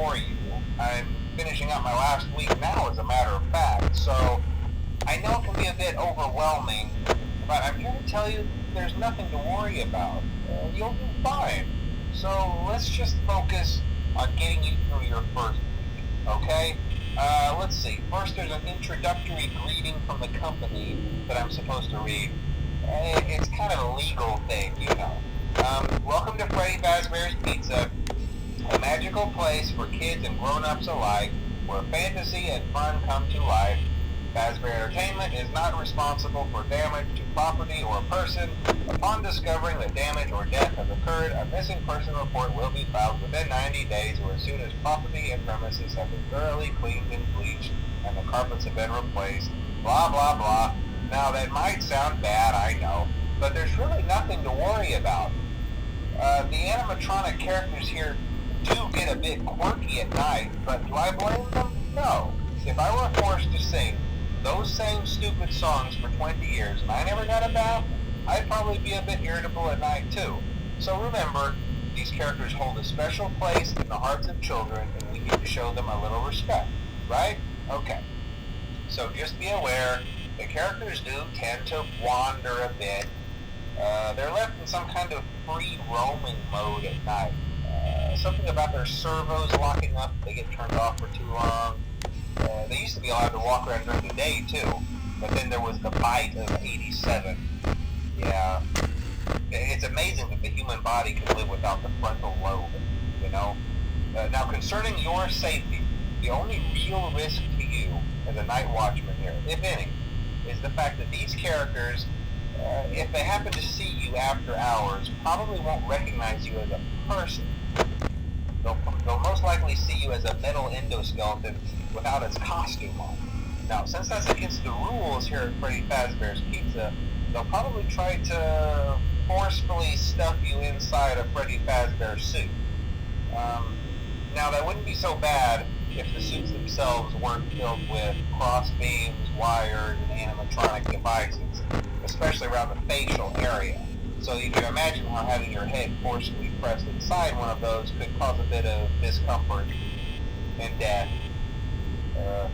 bore you. I'm finishing up my last week now, as a matter of fact, so I know it can be a bit overwhelming, but I'm here to tell you there's nothing to worry about. You'll do fine. So let's just focus on getting you through your first week, okay? Let's see. First, there's an introductory greeting from the company that I'm supposed to read. It's kind of a legal thing, you know. Welcome to Freddy Fazbear's Pizza, a magical place for kids and grown-ups alike, where fantasy and fun come to life. Fazbear Entertainment is not responsible for damage to property or person. Upon discovering that damage or death has occurred, a missing person report will be filed within 90 days or as soon as property and premises have been thoroughly cleaned and bleached and the carpets have been replaced. Blah, blah, blah. Now, that might sound bad, I know, but there's really nothing to worry about. The animatronic characters here do get a bit quirky at night, but do I blame them? No. If I were forced to sing those same stupid songs for 20 years and I never got a bath, I'd probably be a bit irritable at night too. So remember, these characters hold a special place in the hearts of children and we need to show them a little respect, right? Okay. So just be aware, the characters do tend to wander a bit. They're left in some kind of free roaming mode at night. Something about their servos locking up, they get turned off for too long. They used to be allowed to walk around during the day too, but then there was the bite of 87. Yeah. It's amazing that the human body can live without the frontal lobe, you know? Now, concerning your safety, the only real risk to you as a night watchman here, if any, is the fact that these characters, if they happen to see you after hours, probably won't recognize you as a person. They'll most likely see you as a metal endoskeleton without its costume on. Now, since that's against the rules here at Freddy Fazbear's Pizza, they'll probably try to forcefully stuff you inside a Freddy Fazbear suit. Now, that wouldn't be so bad if the suits themselves weren't filled with cross beams, wires, and animatronic devices, especially around the facial area. So you can imagine how having your head forcibly pressed inside one of those could cause a bit of discomfort and death.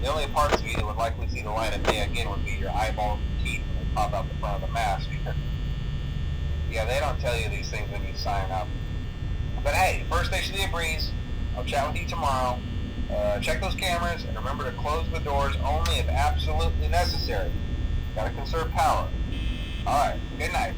The only parts of you that would likely see the light of day again would be your eyeballs and teeth when they pop out the front of the mask. Yeah, they don't tell you these things when you sign up. But hey, first station of the breeze. I'll chat with you tomorrow. Check those cameras and remember to close the doors only if absolutely necessary. Gotta conserve power. Alright, good night.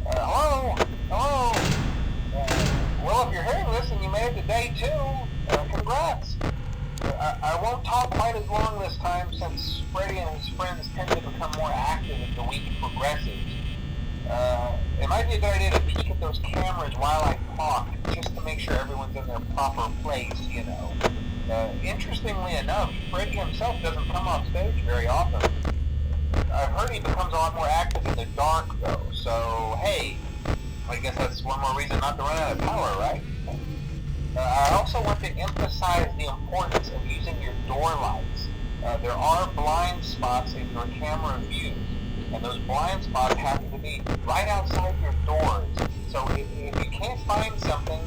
Hello? Hello? Well, if you're hearing this and you made it to day 2, congrats. I won't talk quite as long this time since Freddy and his friends tend to become more active as the week progresses. It might be a good idea to peek at those cameras while I talk, just to make sure everyone's in their proper place, you know. Interestingly enough, Freddy himself doesn't come off stage very often. I've heard he becomes a lot more active in the dark, though, so hey, I guess that's one more reason not to run out of power, right? I also want to emphasize the importance of using your door lights. There are blind spots in your camera views, and those blind spots happen to be right outside your doors. So if you can't find something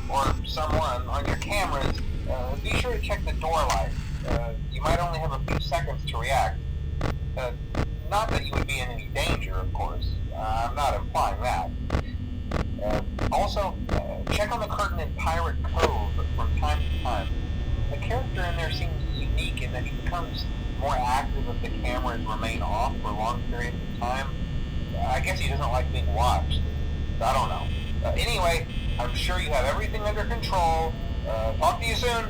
or someone on your cameras, be sure to check the door light. You might only have a few seconds to react. Not that you would be in any danger, of course. I'm not implying that. Also, check on the curtain in Pirate Cove from time to time. The character in there seems unique in that he becomes more active if the cameras remain off for long periods of time. I guess he doesn't like being watched. I don't know. Anyway, I'm sure you have everything under control. Talk to you soon.